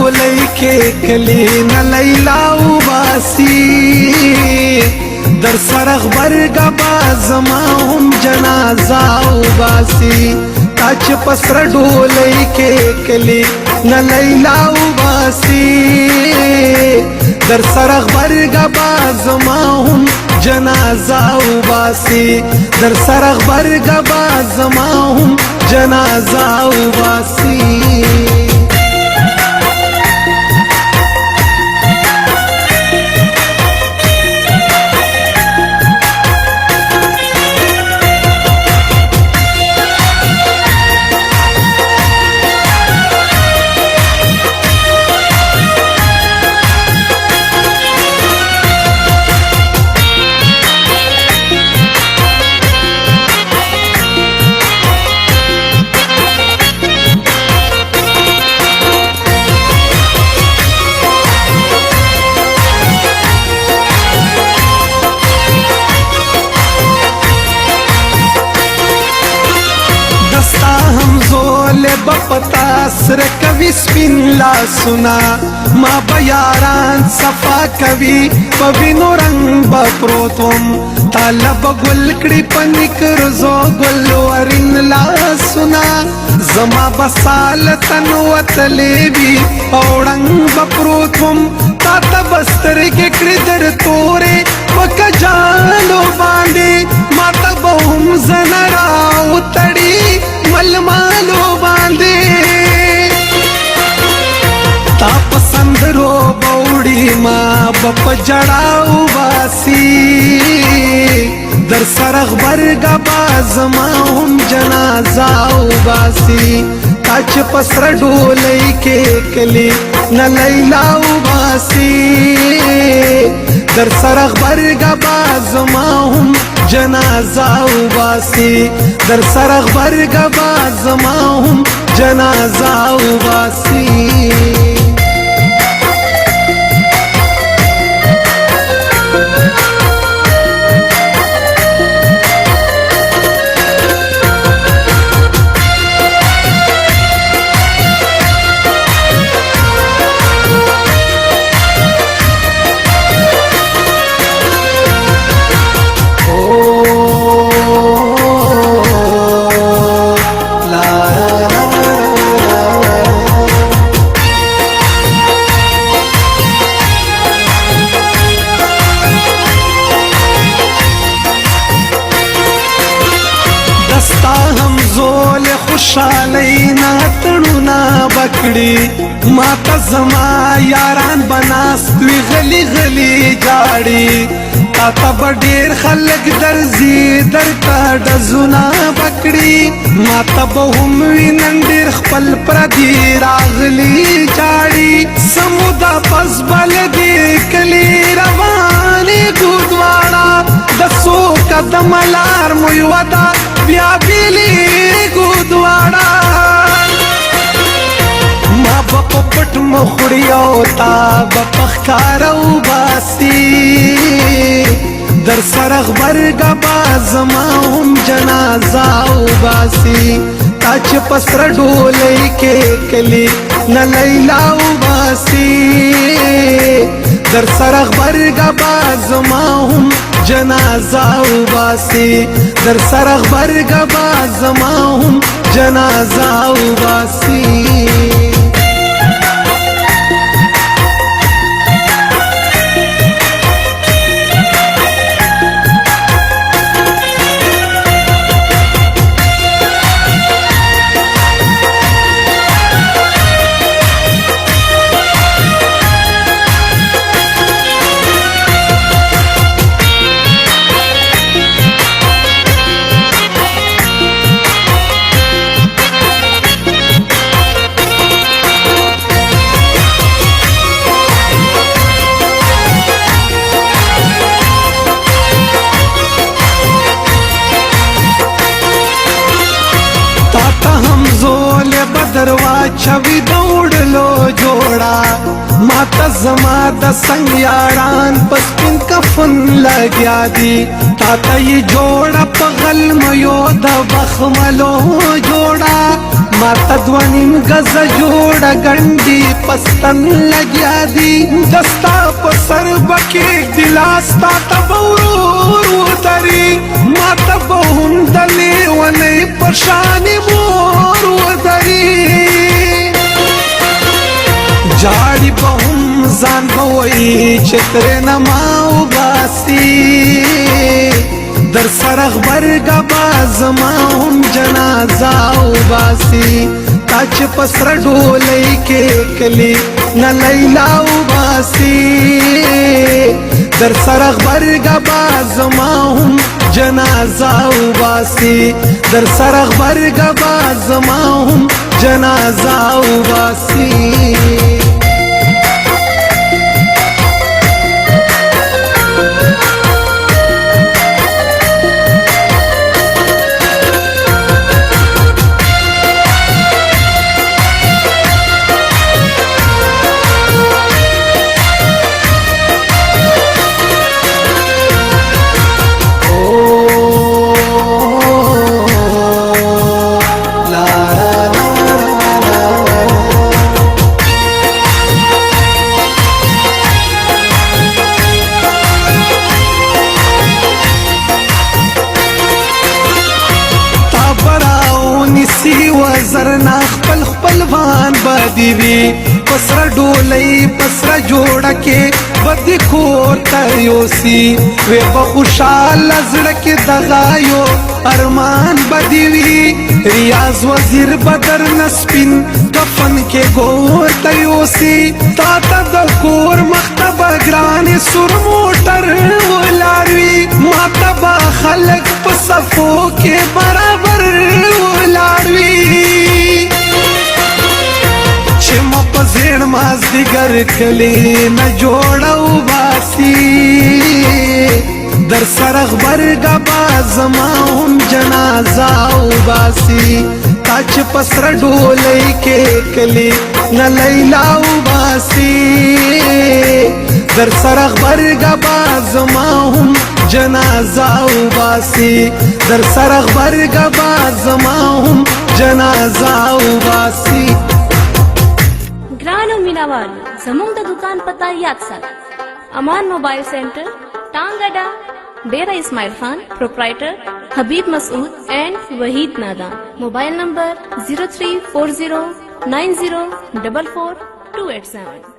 ډولۍ کې کلی نه لیلا وباسي در سره غبرګه به زما هم جنازه وباسي تا چې په سره ډولۍ کې کلی نه لیلا وباسي در سره غبرګه به زما هم جنازه وباسي در سره غبرګه به زما هم جنازه وباسي بپتا سر کوي سپین لاسونه ما بیاران صفا کوي په وینو رنگ به پروتم طالب ګل کړي پنیکر زو ګل ورین لاسونه زما بسالتن وتلې وي اوړنګ به پروتم تا ته بستر کې کړي در تورې پکا جالو باندې ما ته به هم زنرا وتړي ملمالو باندې تا پسند رو بوڑی ما بپ جڑاو باسی در سرغ برگا باز ما هم جنازاو باسی تاچ پسر ڈولی کے کلی نلیلاو باسی در سرغ برگا باز ما هم جنازاو باسی در سرغ برگا باز ما هم جنازاو باسی خوشالینا تړونا بکړي ماته زما یاران بناستوي غلي غلي جاړي تاته بډیر خلک درځي درته ډزونا بکړي ماته به هم وینن ډیر خپل پردي راغلي جاړي سمودا پس بل دي کلی رواني ګودواړه د سو قدم لار مو ودا بیا بیلی ګودواړه ما بپټ مخړی او تا بپخکارو باسي در سرغ برګه باز ما هم جنازه او باسي تا چې پسر ډولۍ کې کلی نه لیلا او باسي در سرغ برګه باز ما هم جنازه او باسي در سرغ برګه باز ما هم جنازه او باسي دروا چوي دوړلو جوړا ماته زما د سنگ یاران پس پن کفن لګیا دي تاته یې جوړا په غلم یو د بخملو جوړا माता ध्वनिम गज जोड़ गंडी पस्तन लग्या दी दस्ता पसर बके दिलास्ता तबूर उतरी माता बहुंदले वने पशानी मोर उतरी जाड़ी बहुम जान बवई चित्रे नमाऊ बासी दर सरख बरगा बाजमाउम जनाजाऊ बासी ताच पसर ढोले के कली न लैलाऊ बासी दर सरख बरगा बाजमाउम जनाजाऊ बासी दर सरख बरगा बाजमाउम जनाजाऊ बासी वजरना खपल खपल भान बदीवी पसरा डोलई पसरा जोड़ के बदी खोर तयोसी वे बखुशाल अजड़ के दगायो अरमान बदीवी रियाज वजीर बदर नस्पिन कफन के गोर तयोसी ताता दकोर मख्तबा ग्रानी सुर मोटर वलारवी मातबा खलक पसफो के बराबर वलारवी माज दिगर कली न जोड़ऊ बासी दर सरख बरगा बाजमाउम जनाजाऊ बासी ताच पसर ढोले के कली न लैलाऊ बासी दर सरख बरगा बाजमाउम जनाजाऊ बासी दर सरख बरगा बाजमाउम जनाजाऊ बासी ग्रानो मीनावाल जमुंग द दुकान पता याद साथ अमान मोबाइल सेंटर टांगड़ा डेरा इस्माइल खान प्रोप्राइटर हबीब मसूद एंड वहीद नादान मोबाइल नंबर 034090444287।